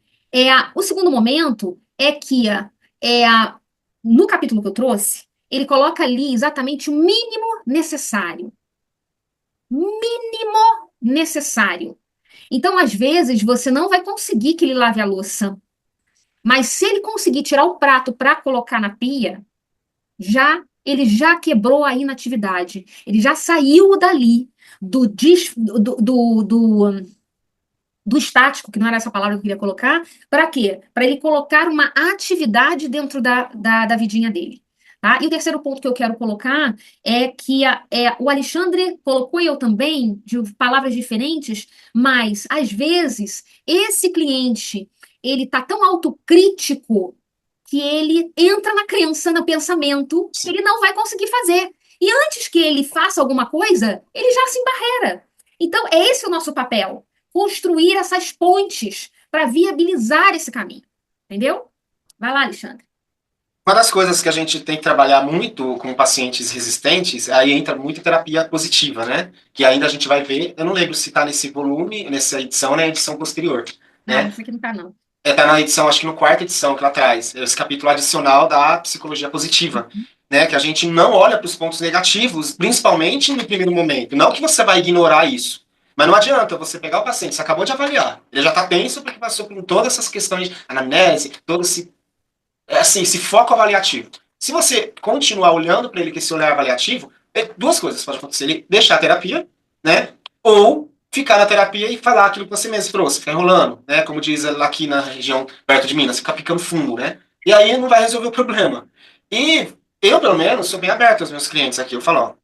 O segundo momento é que no capítulo que eu trouxe, ele coloca ali exatamente o mínimo necessário. Mínimo necessário. Então, às vezes, você não vai conseguir que ele lave a louça. Mas se ele conseguir tirar o prato para colocar na pia, ele já quebrou a inatividade. Ele já saiu dali do estático, que não era essa palavra que eu queria colocar, para quê? Para ele colocar uma atividade dentro da vidinha dele. Tá? E o terceiro ponto que eu quero colocar é que o Alexandre colocou e eu também, de palavras diferentes, mas, às vezes, esse cliente, ele está tão autocrítico que ele entra na crença, no pensamento, que ele não vai conseguir fazer. E antes que ele faça alguma coisa, ele já se embarreira. Então, esse é o nosso papel construir essas pontes para viabilizar esse caminho. Entendeu? Vai lá, Alexandre. Uma das coisas que a gente tem que trabalhar muito com pacientes resistentes, aí entra muito terapia positiva, né? Que ainda a gente vai ver, eu não lembro se está nesse volume, nessa edição, né? Edição posterior. Não, Né? isso aqui não tá, não. Tá na edição, acho que no quarta edição que ela traz, esse capítulo adicional da psicologia positiva. Né, que a gente não olha para os pontos negativos, principalmente no primeiro momento. Não que você vai ignorar isso. Mas não adianta você pegar o paciente, você acabou de avaliar. Ele já está tenso porque passou por todas essas questões de anamnese, todo esse foco avaliativo. Se você continuar olhando para ele com esse olhar avaliativo, duas coisas podem acontecer. Ele deixar a terapia, né? Ou ficar na terapia e falar aquilo que você mesmo trouxe, ficar enrolando, né? Como diz aqui na região perto de Minas, ficar picando fundo, né? E aí não vai resolver o problema. E eu, pelo menos, sou bem aberto aos meus clientes aqui. Eu falo, ó,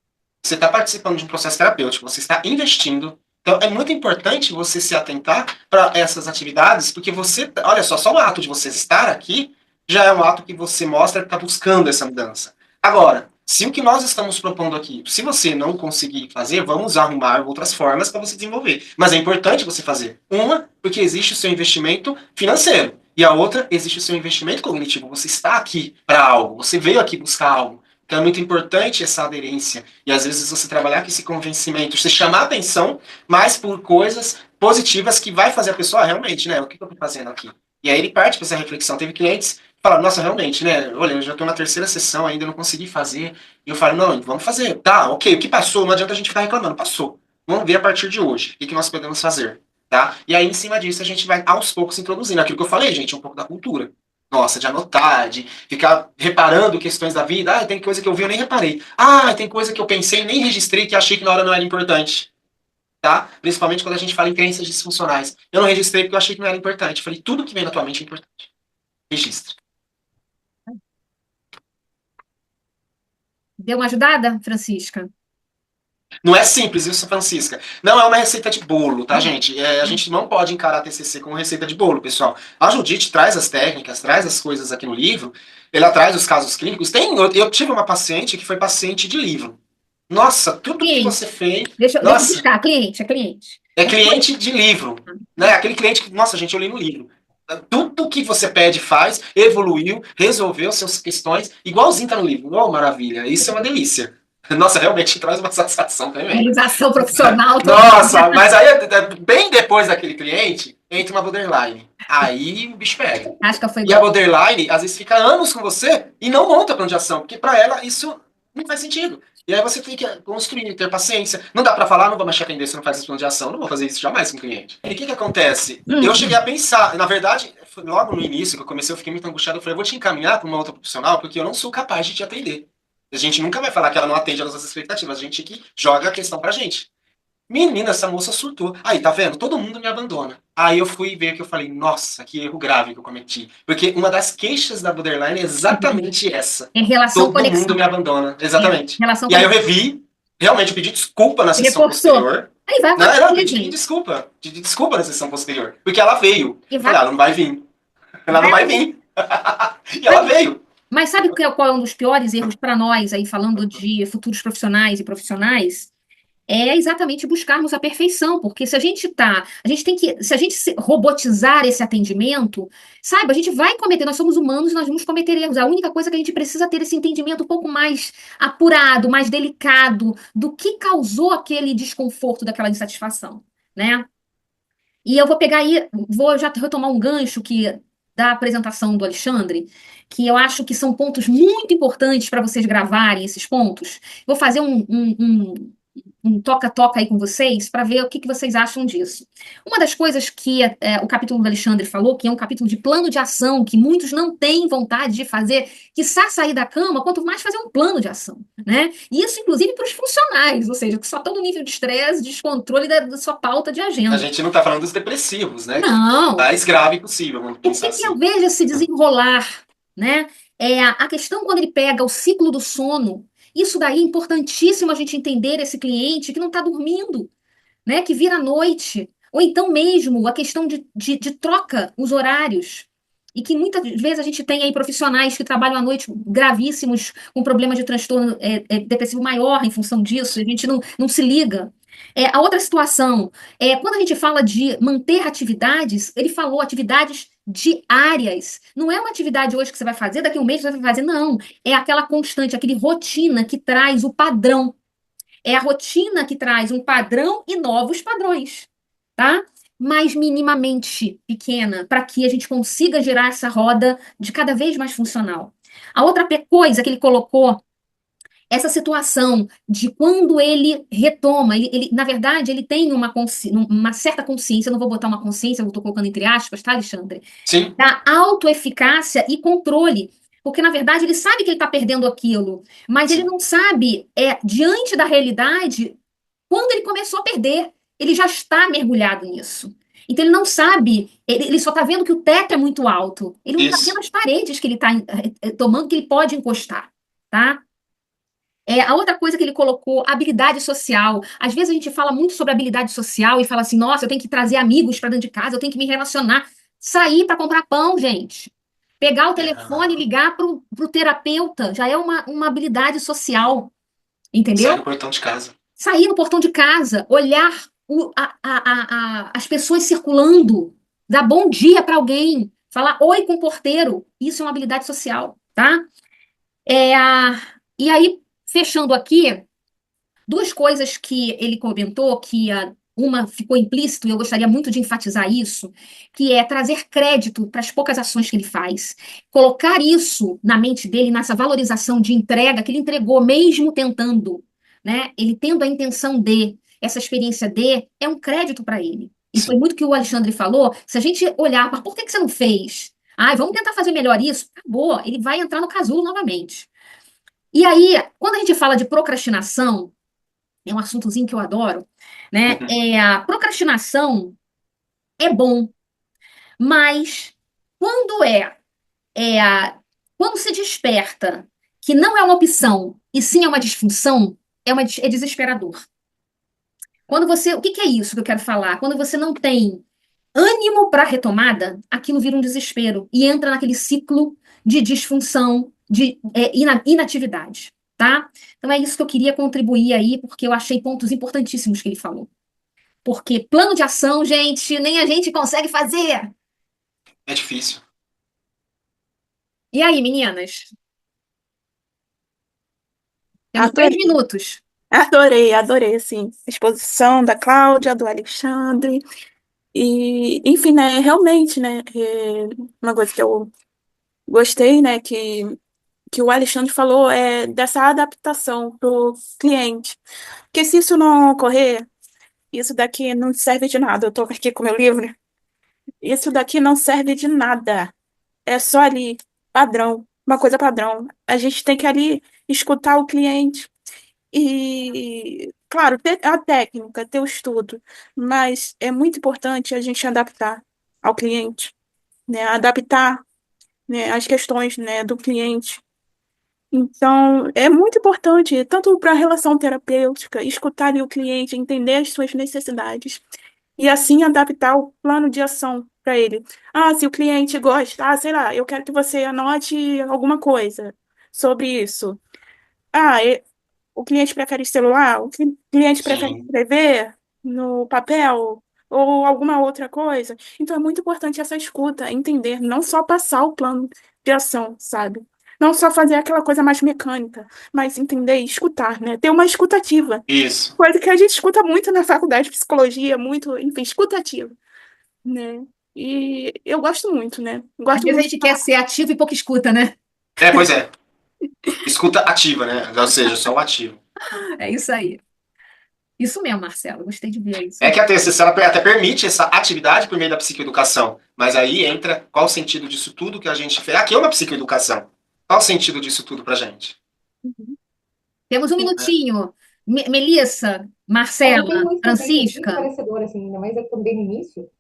você está participando de um processo terapêutico, você está investindo. Então, é muito importante você se atentar para essas atividades, porque você, olha só o ato de você estar aqui já é um ato que você mostra que está buscando essa mudança. Agora, se o que nós estamos propondo aqui, se você não conseguir fazer, vamos arrumar outras formas para você desenvolver. Mas é importante você fazer. Uma, porque existe o seu investimento financeiro. E a outra, existe o seu investimento cognitivo. Você está aqui para algo. Você veio aqui buscar algo. Então é muito importante essa aderência. E às vezes você trabalhar com esse convencimento, você chamar a atenção, mas por coisas positivas que vai fazer a pessoa realmente, né? O que eu estou fazendo aqui? E aí ele parte para essa reflexão. Teve clientes que falaram, nossa, realmente, né? Olha, eu já estou na terceira sessão, ainda não consegui fazer. E eu falo, não, vamos fazer. Tá, ok, o que passou? Não adianta a gente ficar reclamando. Passou. Vamos ver a partir de hoje. O que nós podemos fazer? Tá? E aí, em cima disso, a gente vai aos poucos introduzindo aquilo que eu falei, gente, um pouco da cultura. Nossa, de anotar, de ficar reparando questões da vida. Ah, tem coisa que eu vi e eu nem reparei. Ah, tem coisa que eu pensei e nem registrei que achei que na hora não era importante. Tá? Principalmente quando a gente fala em crenças disfuncionais. Eu não registrei porque eu achei que não era importante. Eu falei, tudo que vem na tua mente é importante. Registre. Deu uma ajudada, Francisca? Não é simples isso, Francisca. Não é uma receita de bolo, tá, gente? A gente não pode encarar a TCC como receita de bolo, pessoal. A Judite traz as técnicas, traz as coisas aqui no livro. Ela traz os casos clínicos. Eu tive uma paciente que foi paciente de livro. Nossa, tudo que Cliente. você fez. Deixa eu Nossa, buscar. Cliente, é cliente. é cliente de livro. Né? Aquele cliente que, nossa, gente, eu li no livro. Tudo que você pede, faz, evoluiu, resolveu suas questões, igualzinho tá no livro. Oh, maravilha, isso é uma delícia. Nossa, realmente traz uma satisfação também. Realização profissional. Nossa, mas aí, bem depois daquele cliente, entra uma borderline. Aí o bicho pega. Acho que foi E a borderline, às vezes, fica anos com você e não monta plano de ação, porque para ela isso não faz sentido. E aí você tem que construir, ter paciência. Não dá para falar, não vou mais te atender se não faz esse plano de ação, não vou fazer isso jamais com o cliente. E o que acontece? Eu cheguei a pensar, na verdade, logo no início que eu comecei, eu fiquei muito angustiado, eu falei, eu vou te encaminhar para uma outra profissional, porque eu não sou capaz de te atender. A gente nunca vai falar que ela não atende às nossas expectativas, a gente que joga a questão pra gente. Menina, essa moça surtou. Aí, tá vendo? Todo mundo me abandona. Aí eu fui ver que eu falei, nossa, que erro grave que eu cometi. Porque uma das queixas da borderline é exatamente essa. em relação Todo conexão. mundo me abandona. Exatamente. Em relação E aí eu conexão. revi, realmente pedi desculpa na sessão Reforçou. posterior. Aí vai Não, eu acontecer, pedi gente. desculpa. Pedi desculpa na sessão posterior. Porque ela veio. E Eu falei, ela não vai vir. Ela não vai vir. E ela veio. Mas sabe qual é um dos piores erros para nós, aí falando de futuros profissionais e profissionais? É exatamente buscarmos a perfeição, porque se a gente tá, a gente tem que, se a gente robotizar esse atendimento, saiba, a gente vai cometer, nós somos humanos, nós vamos cometer erros. A única coisa que a gente precisa ter esse entendimento um pouco mais apurado, mais delicado do que causou aquele desconforto, daquela insatisfação, né? E eu vou pegar aí, vou já retomar um gancho que da apresentação do Alexandre, que eu acho que são pontos muito importantes para vocês gravarem esses pontos. Vou fazer um toca-toca aí com vocês para ver o que vocês acham disso. Uma das coisas que o capítulo do Alexandre falou, que é um capítulo de plano de ação, que muitos não têm vontade de fazer, quiçá sair da cama, quanto mais fazer um plano de ação, né? E isso, inclusive, para os funcionários, ou seja, que só estão no nível de estresse, descontrole da sua pauta de A agenda. gente não tá falando dos depressivos, né? Não. Mais grave possível, vamos O pensar que eu assim. vejo se desenrolar, né? É a questão quando ele pega o ciclo do sono. Isso daí é importantíssimo a gente entender esse cliente que não está dormindo, né? Que vira à noite. Ou então mesmo a questão de troca os horários. E que muitas vezes a gente tem aí profissionais que trabalham à noite gravíssimos, com problemas de transtorno depressivo maior em função disso, e a gente não se liga. A outra situação quando a gente fala de manter atividades, ele falou atividades diárias. Não é uma atividade hoje que você vai fazer, daqui a um mês você vai fazer, não. É aquela constante, aquele rotina que traz o padrão. É a rotina que traz um padrão e novos padrões, tá? Mas minimamente pequena, para que a gente consiga gerar essa roda de cada vez mais funcional. A outra coisa que ele colocou, essa situação de quando ele retoma, na verdade, ele tem uma certa consciência, eu não vou botar uma consciência, eu estou colocando entre aspas, tá, Alexandre? Sim. Da autoeficácia e controle. Porque, na verdade, ele sabe que ele está perdendo aquilo, mas ele não sabe, diante da realidade, quando ele começou a perder. Ele já está mergulhado nisso. Então, ele não sabe, ele só está vendo que o teto é muito alto. Ele não está Isso. vendo as paredes que ele está tomando, que ele pode encostar, tá? A outra coisa que ele colocou, habilidade social. Às vezes a gente fala muito sobre habilidade social e fala assim, nossa, eu tenho que trazer amigos para dentro de casa, eu tenho que me relacionar. Sair para comprar pão, gente. Pegar o É, telefone e ligar para o terapeuta já é uma habilidade social, sai do entendeu? portão de casa. Sair no portão de casa, olhar as pessoas circulando, dar bom dia para alguém, falar oi com o porteiro, isso é uma habilidade social, tá? E aí, fechando aqui, duas coisas que ele comentou, uma ficou implícito, e eu gostaria muito de enfatizar isso, que é trazer crédito para as poucas ações que ele faz, colocar isso na mente dele, nessa valorização de entrega que ele entregou, mesmo tentando, né? Ele tendo a intenção de, essa experiência de, é um crédito para ele. E foi Sim. muito o que o Alexandre falou, se a gente olhar, mas por que que você não fez? Ai, vamos tentar fazer melhor isso? Acabou, ele vai entrar no casulo novamente. E aí, quando a gente fala de procrastinação, é um assuntozinho que eu adoro, né? A procrastinação é bom, mas quando quando se desperta que não é uma opção e sim é uma disfunção, é desesperador. Quando você, o que que é isso que eu quero falar? Quando você não tem ânimo para retomada, aquilo vira um desespero e entra naquele ciclo de disfunção, de inatividade, tá? Então é isso que eu queria contribuir aí, porque eu achei pontos importantíssimos que ele falou. Porque plano de ação, gente, nem a gente consegue fazer. É difícil. E aí, meninas? Temos três Adorei, minutos. adorei, assim, a exposição da Cláudia, do Alexandre, e, enfim, né, realmente, né, uma coisa que eu gostei, né, que o Alexandre falou é dessa adaptação para o cliente, porque se isso não ocorrer, isso daqui não serve de nada, eu estou aqui com o meu livro, isso daqui não serve de nada, é só ali, padrão, uma coisa padrão, a gente tem que ali escutar o cliente, e, claro, ter a técnica, ter o estudo, mas é muito importante a gente adaptar ao cliente, né? Adaptar, né, as questões, né, do cliente. Então, é muito importante, tanto para a relação terapêutica, escutar ali o cliente, entender as suas necessidades, e assim adaptar o plano de ação para ele. Ah, se o cliente gosta, sei lá, eu quero que você anote alguma coisa sobre isso. Ah, o cliente prefere celular? O cliente prefere Sim. escrever no papel ou alguma outra coisa? Então é muito importante essa escuta, entender, não só passar o plano de ação, sabe? Não só fazer aquela coisa mais mecânica, mas entender e escutar, né? Ter uma escutativa. Isso. Coisa que a gente escuta muito na faculdade de psicologia, muito, enfim, escutativa, né? E eu gosto muito, né? Às Gosto vezes a muito de gente quer falar. ser ativo e pouco escuta, né? Pois é. Escuta ativa, né? Ou seja, só o ativo. É isso aí. Isso mesmo, Marcelo. Gostei de ver isso É que mesmo. a TCC ela até permite essa atividade por meio da psicoeducação, mas aí entra qual o sentido disso tudo que a gente fez. Aqui é uma psicoeducação. Qual o sentido disso tudo pra gente? Temos um Né? minutinho. Melissa, Eu tenho Marcela, uma experiência muito Francisca, esclarecedora, assim, ainda mais eu também no início.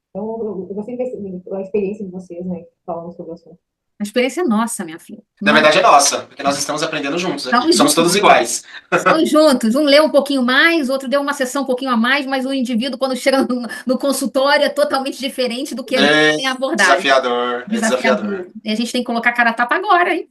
Então, eu gostei da experiência de vocês, né, falando sobre o assunto. a experiência é nossa, minha filha. Na Nós verdade é nossa, porque nós estamos aprendendo juntos aqui. estamos Somos todos juntos. iguais. Estamos juntos. Um leu um pouquinho mais, outro deu uma sessão um pouquinho a mais, mas o indivíduo, quando chega no consultório, é totalmente diferente do que a gente É tem abordado. desafiador, é desafiador. Desafiador. E a gente tem que colocar a cara a tapa agora, hein?